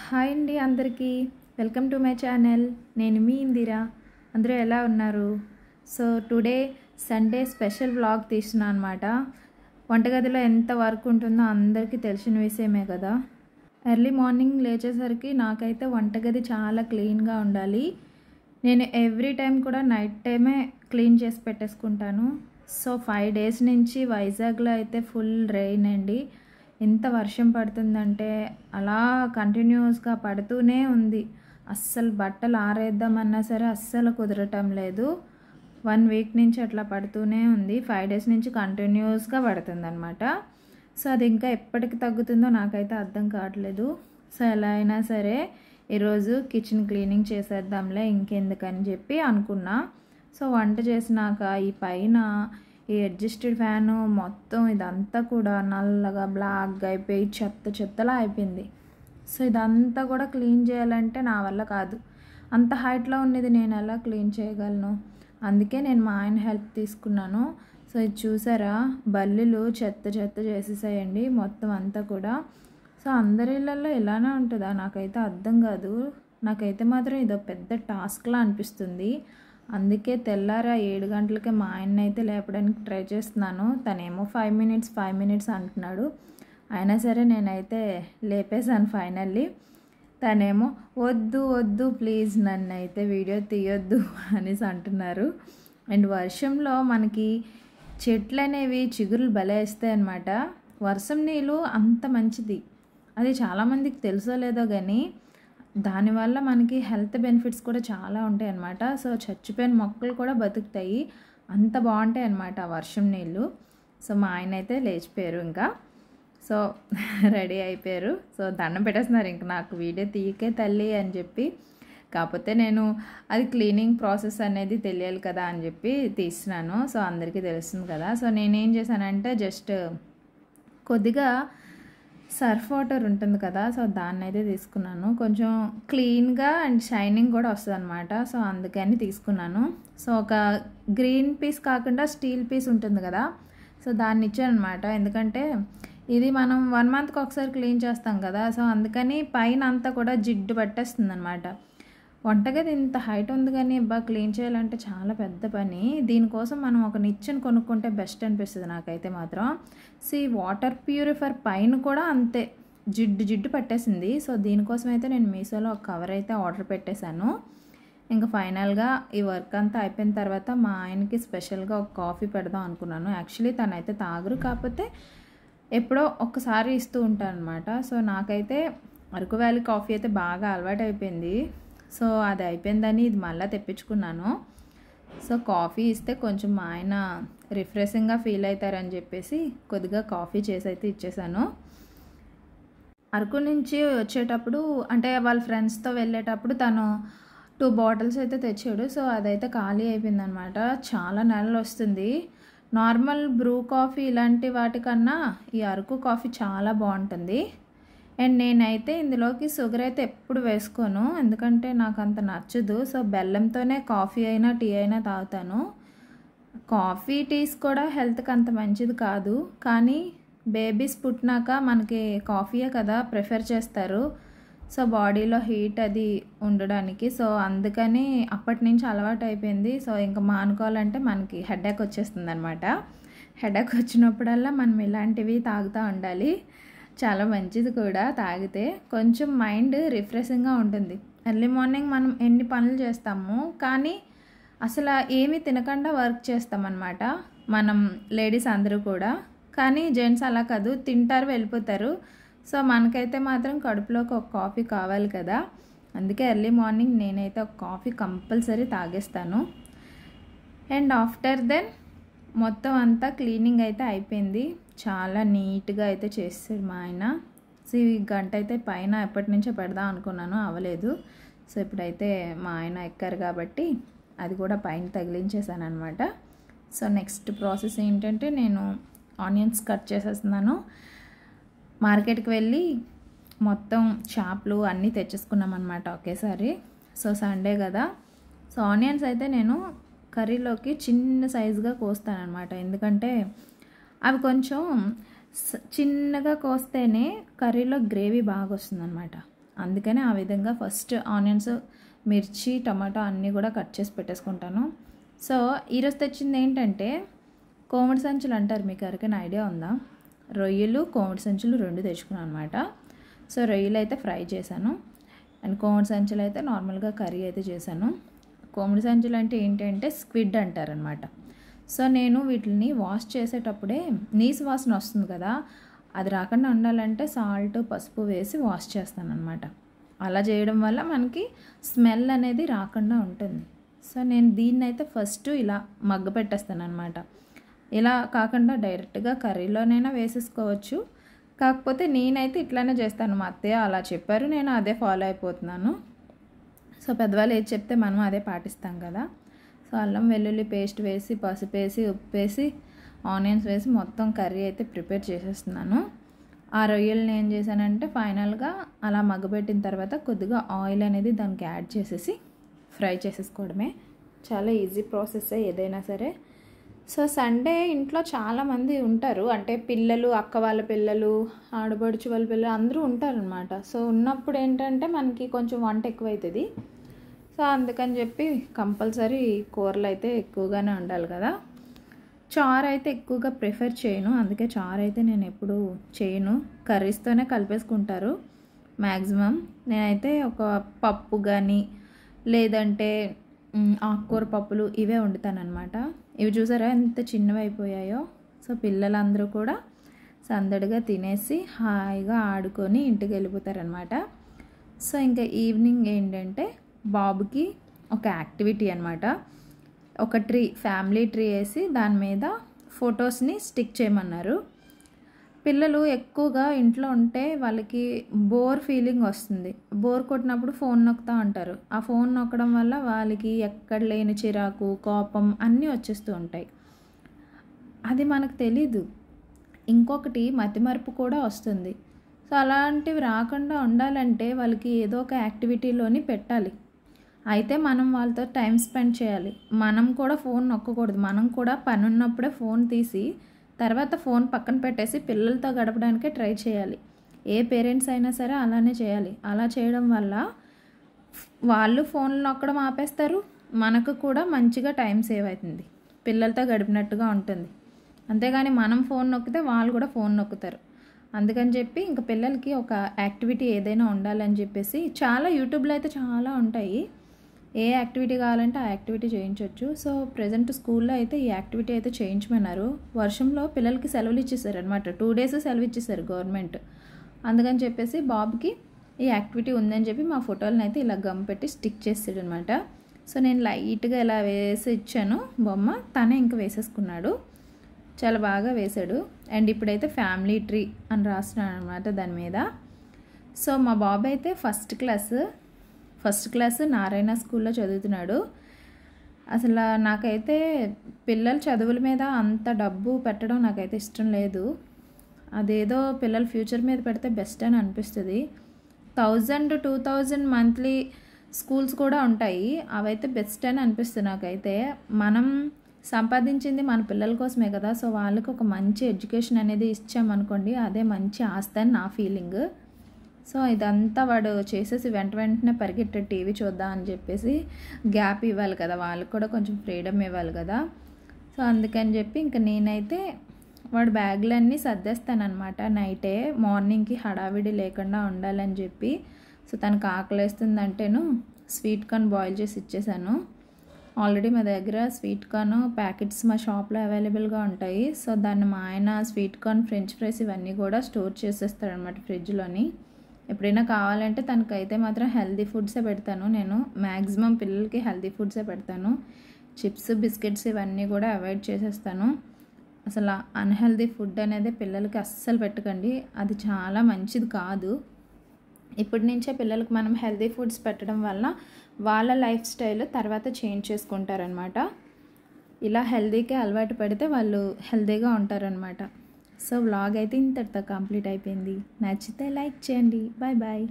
Hi అండి అందరికీ welcome to my channel. నేను మీ ఇందిరా. అందరూ ఎలా ఉన్నారు? So today Sunday special vlog తీస్తున్నాను అనమాట. వంటగదిలో ఎంత వర్క్ ఉంటుందో అందరికీ తెలిసిన విషయమే కదా. ఎర్లీ మార్నింగ్ లేచేసరికి నాకైతే వంటగది చాలా క్లీన్గా ఉండాలి. నేను ఎవ్రీ టైం కూడా నైట్ టైమే క్లీన్ చేసి పెట్టేసుకుంటాను. సో 5 days నుంచి వైజాగ్లో అయితే ఫుల్ రెయిన్ అండి. ఎంత వర్షం పడుతుందంటే అలా కంటిన్యూస్గా పడుతూనే ఉంది. అస్సలు బట్టలు ఆరేద్దామన్నా సరే అస్సలు కుదరటం లేదు. 1 week నుంచి అట్లా పడుతూనే ఉంది. 5 days నుంచి కంటిన్యూస్గా పడుతుంది అనమాట. సో అది ఇంకా ఎప్పటికి తగ్గుతుందో నాకైతే అర్థం కావట్లేదు. సో ఎలా అయినా సరే ఈరోజు కిచెన్ క్లీనింగ్ చేసేద్దాంలే ఇంకెందుకని చెప్పి అనుకున్నా. సో వంట చేసినాక ఈ పైన ఈ అడ్జస్టెడ్ ఫ్యాను మొత్తం ఇదంతా కూడా నల్లగా బ్లాక్గా అయిపోయి చెత్తలా అయిపోయింది. సో ఇదంతా కూడా క్లీన్ చేయాలంటే నా వల్ల కాదు. అంత హైట్లో ఉన్నది నేను ఎలా క్లీన్ చేయగలను? అందుకే నేను మా ఆయన హెల్ప్ తీసుకున్నాను. సో ఇది చూసారా, బల్లులు చెత్త చేసేసాయండి మొత్తం అంతా కూడా. సో అందరి ఇళ్ళల్లో ఇలానే ఉంటుందా? నాకైతే అర్థం కాదు. నాకైతే మాత్రం ఇదో పెద్ద టాస్క్లా అనిపిస్తుంది. అందుకే తెల్లారా 7 గంటలకే మా ఆయన అయితే లేపడానికి ట్రై చేస్తున్నాను. తనేమో 5 minutes అంటున్నాడు. అయినా సరే నేనైతే లేపేశాను ఫైనల్లీ. తనేమో వద్దు ప్లీజ్ నన్ను అయితే వీడియో తీయొద్దు అనేసి అంటున్నారు. అండ్ వర్షంలో మనకి చెట్లు అనేవి చిగురులు బలేస్తాయి అన్నమాట. వర్షం నీళ్ళు అంత మంచిది. అది చాలామందికి తెలుసో లేదో కానీ దానివల్ల మనకి హెల్త్ బెనిఫిట్స్ కూడా చాలా ఉంటాయి అన్నమాట. సో చచ్చిపోయిన మొక్కలు కూడా బతుకుతాయి. అంత బాగుంటాయి అన్నమాట ఆ వర్షం నీళ్ళు. సో మా ఆయన అయితే లేచిపోయారు, ఇంకా సో రెడీ అయిపోయారు. సో దండం పెట్టేస్తున్నారు ఇంక నాకు వీడియో తీయకే తల్లి అని చెప్పి. కాకపోతే నేను అది క్లీనింగ్ ప్రాసెస్ అనేది తెలియాలి కదా అని చెప్పి తీస్తున్నాను. సో అందరికీ తెలుస్తుంది కదా. సో నేనేం చేశానంటే జస్ట్ కొద్దిగా సర్ఫ్ వాటర్ ఉంటుంది కదా, సో దాన్ని అయితే తీసుకున్నాను. కొంచెం క్లీన్గా అండ్ షైనింగ్ కూడా వస్తుంది అనమాట. సో అందుకని తీసుకున్నాను. సో ఒక గ్రీన్ పీస్ కాకుండా స్టీల్ పీస్ ఉంటుంది కదా, సో దాన్ని ఇచ్చాను అనమాట. ఎందుకంటే ఇది మనం 1 monthకి ఒకసారి క్లీన్ చేస్తాం కదా. సో అందుకని పైన అంతా కూడా జిడ్డు పట్టేస్తుంది అనమాట. వంటగది ఇంత హైట్ ఉంది కానీ క్లీన్ చేయాలంటే చాలా పెద్ద పని. దీనికోసం మనం ఒక నిచ్చెన కొనుక్కుంటే బెస్ట్ అనిపిస్తుంది నాకైతే మాత్రం. వాటర్ ప్యూరిఫైర్ పైన కూడా అంతే జిడ్డు పట్టేసింది. సో దీనికోసం అయితే నేను మీషోలో ఒక కవర్ అయితే ఆర్డర్ పెట్టేశాను. ఇంకా ఫైనల్గా ఈ వర్క్ అంతా అయిపోయిన తర్వాత మా ఆయనకి స్పెషల్గా ఒక కాఫీ పెడదాం అనుకున్నాను. యాక్చువల్లీ తనైతే తాగరు, కాకపోతే ఎప్పుడో ఒక్కసారి ఇస్తూ ఉంటాను అనమాట. సో నాకైతే అరకు వ్యాలీ కాఫీ అయితే బాగా అలవాటు అయిపోయింది. సో అది అయిపోయిందని ఇది మళ్ళీ తెప్పించుకున్నాను. సో కాఫీ ఇస్తే కొంచెం మా ఆయన రిఫ్రెషింగ్గా ఫీల్ అవుతారని చెప్పేసి కొద్దిగా కాఫీ చేసి అయితే ఇచ్చేసాను. అరకు నుంచి వచ్చేటప్పుడు అంటే వాళ్ళ ఫ్రెండ్స్తో వెళ్ళేటప్పుడు తను 2 bottles అయితే తెచ్చాడు. సో అదైతే ఖాళీ అయిపోయిందనమాట. చాలా నెలలు వస్తుంది. నార్మల్ బ్రూ కాఫీ ఇలాంటి వాటికన్నా ఈ అరకు కాఫీ చాలా బాగుంటుంది. అండ్ నేనైతే ఇందులోకి షుగర్ అయితే ఎప్పుడు వేసుకోను, ఎందుకంటే నాకు అంత నచ్చదు. సో బెల్లంతోనే కాఫీ అయినా టీ అయినా తాగుతాను. కాఫీ టీస్ కూడా హెల్త్కి అంత మంచిది కాదు, కానీ బేబీస్ పుట్టినాక మనకి కాఫీయే కదా ప్రిఫర్ చేస్తారు. సో బాడీలో హీట్ అది ఉండడానికి. సో అందుకని అప్పటి నుంచి అలవాటు అయిపోయింది. సో ఇంకా మానుకోవాలంటే మనకి హెడేక్ వచ్చేస్తుంది అనమాట. హెడేక్ వచ్చినప్పుడల్లా మనం ఇలాంటివి తాగుతూ ఉండాలి. చాలా మంచిది కూడా తాగితే. కొంచెం మైండ్ రిఫ్రెషింగ్గా ఉంటుంది. ఎర్లీ మార్నింగ్ మనం ఎన్ని పనులు చేస్తాము, కానీ అసలు ఏమీ తినకుండా వర్క్ చేస్తామన్నమాట మనం లేడీస్ అందరూ కూడా. కానీ జెంట్స్ అలా కాదు, తింటారు వెళ్ళిపోతారు. సో మనకైతే మాత్రం కడుపులోకి ఒక కాఫీ కావాలి కదా. అందుకే ఎర్లీ మార్నింగ్ నేనైతే ఒక కాఫీ కంపల్సరీ తాగేస్తాను. అండ్ ఆఫ్టర్ దెన్ మొత్తం అంతా క్లీనింగ్ అయితే అయిపోయింది. చాలా నీట్గా అయితే చేస్తాడు మా ఆయన. సో ఈ గంట అయితే పైన ఎప్పటి నుంచో పెడదాం అనుకున్నాను, అవ్వలేదు. సో ఇప్పుడైతే మా ఆయన ఎక్కారు కాబట్టి అది కూడా పైన తగిలించేసాను అనమాట. సో నెక్స్ట్ ప్రాసెస్ ఏంటంటే నేను ఆనియన్స్ కట్ చేసేస్తున్నాను. మార్కెట్కి వెళ్ళి మొత్తం చేపలు అన్నీ తెచ్చేసుకున్నాం అనమాట ఒకేసారి. సో సండే కదా. సో ఆనియన్స్ అయితే నేను కర్రీలోకి చిన్న సైజుగా కోస్తానమాట. ఎందుకంటే అవి కొంచెం చిన్నగా కోస్తేనే కర్రీలో గ్రేవీ బాగా వస్తుందన్నమాట. అందుకని ఆ విధంగా ఫస్ట్ ఆనియన్స్, మిర్చి, టమాటో అన్నీ కూడా కట్ చేసి పెట్టేసుకుంటాను. సో ఈరోజు తెచ్చింది ఏంటంటే కోమటి సంచులు అంటారు, మీకు ఎవరికైనా ఐడియా ఉందా? రొయ్యలు, కోమటి సంచులు 2 తెచ్చుకున్నాను అనమాట. సో రొయ్యలు అయితే ఫ్రై చేశాను అండ్ కోమటి సంచులు అయితే నార్మల్గా కర్రీ అయితే చేశాను. కోమటి సంచులు అంటే ఏంటంటే స్క్విడ్ అంటారనమాట. సో నేను వీటిని వాష్ చేసేటప్పుడే నీసు వాసన వస్తుంది కదా, అది రాకుండా ఉండాలంటే సాల్ట్, పసుపు వేసి వాష్ చేస్తాను అనమాట. అలా చేయడం వల్ల మనకి స్మెల్ అనేది రాకుండా ఉంటుంది. సో నేను దీన్ని అయితే ఫస్ట్ ఇలా మగ్గ పెట్టేస్తాను అనమాట. ఇలా కాకుండా డైరెక్ట్గా కర్రీలోనైనా వేసేసుకోవచ్చు, కాకపోతే నేనైతే ఇట్లానే చేస్తాను. మా అత్తయ్య అలా చెప్పారు, నేను అదే ఫాలో అయిపోతున్నాను. సో పెద్దవాళ్ళు ఏది చెప్తే మనం అదే పాటిస్తాం కదా. సో అల్లం వెల్లుల్లి పేస్ట్ వేసి, పసుపు వేసి, ఉప్పు వేసి, ఆనియన్స్ వేసి మొత్తం కర్రీ అయితే ప్రిపేర్ చేసేస్తున్నాను. ఆ రొయ్యల్ని ఏం చేశానంటే ఫైనల్గా అలా మగ్గబెట్టిన తర్వాత కొద్దిగా ఆయిల్ అనేది దానికి యాడ్ చేసేసి ఫ్రై చేసేసుకోవడమే. చాలా ఈజీ ప్రాసెస్ ఏదైనా సరే. సో సండే ఇంట్లో చాలామంది ఉంటారు, అంటే పిల్లలు, అక్క వాళ్ళ పిల్లలు, ఆడబడుచు వాళ్ళ పిల్లలు అందరూ ఉంటారనమాట. సో ఉన్నప్పుడు ఏంటంటే మనకి కొంచెం వంట ఎక్కువ అవుతుంది. సో అందుకని చెప్పి కంపల్సరీ కూరలు అయితే ఎక్కువగానే ఉండాలి కదా. చారు అయితే ఎక్కువగా ప్రిఫర్ చేయను, అందుకే చారు అయితే నేను ఎప్పుడు చేయను. కర్రీస్తోనే కలిపేసుకుంటారు మ్యాక్సిమం. నేనైతే ఒక పప్పు కానీ లేదంటే ఆకుకూర పప్పులు ఇవే వండుతాను అనమాట. ఇవి చూసారా ఎంత చిన్నవి అయిపోయాయో. సో పిల్లలందరూ కూడా సందడిగా తినేసి హాయిగా ఆడుకొని ఇంటికి వెళ్ళిపోతారనమాట. సో ఇంకా ఈవినింగ్ ఏంటంటే బాబుకి ఒక యాక్టివిటీ అనమాట. ఒక ట్రీ, ఫ్యామిలీ ట్రీ వేసి దాని మీద ఫొటోస్ని స్టిక్ చేయమన్నారు. పిల్లలు ఎక్కువగా ఇంట్లో ఉంటే వాళ్ళకి బోర్ ఫీలింగ్ వస్తుంది. బోర్ కొట్టినప్పుడు ఫోన్ నొక్కుతూ ఉంటారు. ఆ ఫోన్ నొక్కడం వల్ల వాళ్ళకి ఎక్కడ లేని చిరాకు, కోపం అన్నీ వచ్చేస్తూ ఉంటాయి. అది మనకు తెలీదు. ఇంకొకటి మతిమరుపు కూడా వస్తుంది. సో అలాంటివి రాకుండా ఉండాలంటే వాళ్ళకి ఏదో ఒక యాక్టివిటీలోని పెట్టాలి. అయితే మనం వాళ్ళతో టైం స్పెండ్ చేయాలి. మనం కూడా ఫోన్ నొక్కకూడదు. మనం కూడా పని ఉన్నప్పుడే ఫోన్ తీసి తర్వాత ఫోన్ పక్కన పెట్టేసి పిల్లలతో గడపడానికే ట్రై చేయాలి. ఏ పేరెంట్స్ అయినా సరే అలానే చేయాలి. అలా చేయడం వల్ల వాళ్ళు ఫోన్లు నొక్కడం ఆపేస్తారు, మనకు కూడా మంచిగా టైం సేవ్ అవుతుంది, పిల్లలతో గడిపినట్టుగా ఉంటుంది. అంతేగాని మనం ఫోన్ నొక్కితే వాళ్ళు కూడా ఫోన్ నొక్కుతారు. అందుకని చెప్పి ఇంకా పిల్లలకి ఒక యాక్టివిటీ ఏదైనా ఉండాలని చెప్పేసి చాలా యూట్యూబ్లో అయితే చాలా ఉంటాయి. ఏ యాక్టివిటీ కావాలంటే ఆ యాక్టివిటీ చేయించవచ్చు. సో ప్రజెంట్ స్కూల్లో అయితే ఈ యాక్టివిటీ అయితే చేయించమన్నారు. వర్షంలో పిల్లలకి సెలవులు ఇచ్చేసారు అనమాట. 2 days సెలవు ఇచ్చేసారు గవర్నమెంట్. అందుకని చెప్పేసి బాబుకి ఈ యాక్టివిటీ ఉందని చెప్పి మా ఫోటోలను అయితే ఇలా గమ్ పెట్టి స్టిక్ చేసాడు అనమాట. సో నేను లైట్గా ఇలా వేసి ఇచ్చాను బొమ్మ, తనే ఇంకా వేసేసుకున్నాడు. చాలా బాగా వేశాడు. అండ్ ఇప్పుడైతే ఫ్యామిలీ ట్రీ అని రాస్తున్నాడు అనమాట దాని మీద. సో మా బాబు అయితే ఫస్ట్ క్లాస్ నారాయణ స్కూల్లో చదువుతున్నాడు. అసలు నాకైతే పిల్లల చదువుల మీద అంత డబ్బు పెట్టడం నాకైతే ఇష్టం లేదు. అదేదో పిల్లల ఫ్యూచర్ మీద పెడితే బెస్ట్ అని అనిపిస్తుంది. 1000-2000 మంత్లీ స్కూల్స్ కూడా ఉంటాయి, అవైతే బెస్ట్ అని అనిపిస్తుంది నాకైతే. మనం సంపాదించింది మన పిల్లల కోసమే కదా. సో వాళ్ళకి ఒక మంచి ఎడ్యుకేషన్ అనేది ఇచ్చామనుకోండి, అదే మంచి ఆస్తి అని నా ఫీలింగ్. సో ఇదంతా వాడు చేసేసి వెంటనే పరిగెట్టే టీవీ చూద్దాం అని చెప్పేసి గ్యాప్ ఇవ్వాలి కదా, వాళ్ళకి కూడా కొంచెం ఫ్రీడమ్ ఇవ్వాలి కదా. సో అందుకని చెప్పి ఇంకా నేనైతే వాడు బ్యాగులన్నీ సర్దేస్తానమాట నైటే, మార్నింగ్కి హడావిడి లేకుండా ఉండాలని చెప్పి. సో తనకు ఆకలేస్తుందంటేను స్వీట్ కార్న్ బాయిల్ చేసి ఇచ్చేసాను. ఆల్రెడీ మా దగ్గర స్వీట్ కార్న్ ప్యాకెట్స్ మా షాప్లో అవైలబుల్గా ఉంటాయి. సో దాన్ని మా ఆయన స్వీట్ కార్న్, ఫ్రెంచ్ ఫ్రైస్ ఇవన్నీ కూడా స్టోర్ చేసేస్తాడనమాట ఫ్రిడ్జ్లోని. ఎప్పుడైనా కావాలంటే తనకైతే మాత్రం హెల్దీ ఫుడ్సే పెడతాను. నేను మ్యాక్సిమం పిల్లలకి హెల్దీ ఫుడ్సే పెడతాను. చిప్స్, బిస్కెట్స్ ఇవన్నీ కూడా అవాయిడ్ చేసేస్తాను. అసలు అన్హెల్దీ ఫుడ్ అనేది పిల్లలకి అస్సలు పెట్టకండి, అది చాలా మంచిది కాదు. ఇప్పటి నుంచే పిల్లలకు మనం హెల్దీ ఫుడ్స్ పెట్టడం వల్ల వాళ్ళ లైఫ్ స్టైల్ తర్వాత చేంజ్ చేసుకుంటారనమాట. ఇలా హెల్దీకి అలవాటు పడితే వాళ్ళు హెల్దీగా ఉంటారనమాట. సో వ్లాగ్ అయితే ఇంతటితో కంప్లీట్ అయిపోయింది. నచ్చితే లైక్ చేయండి. Bye bye.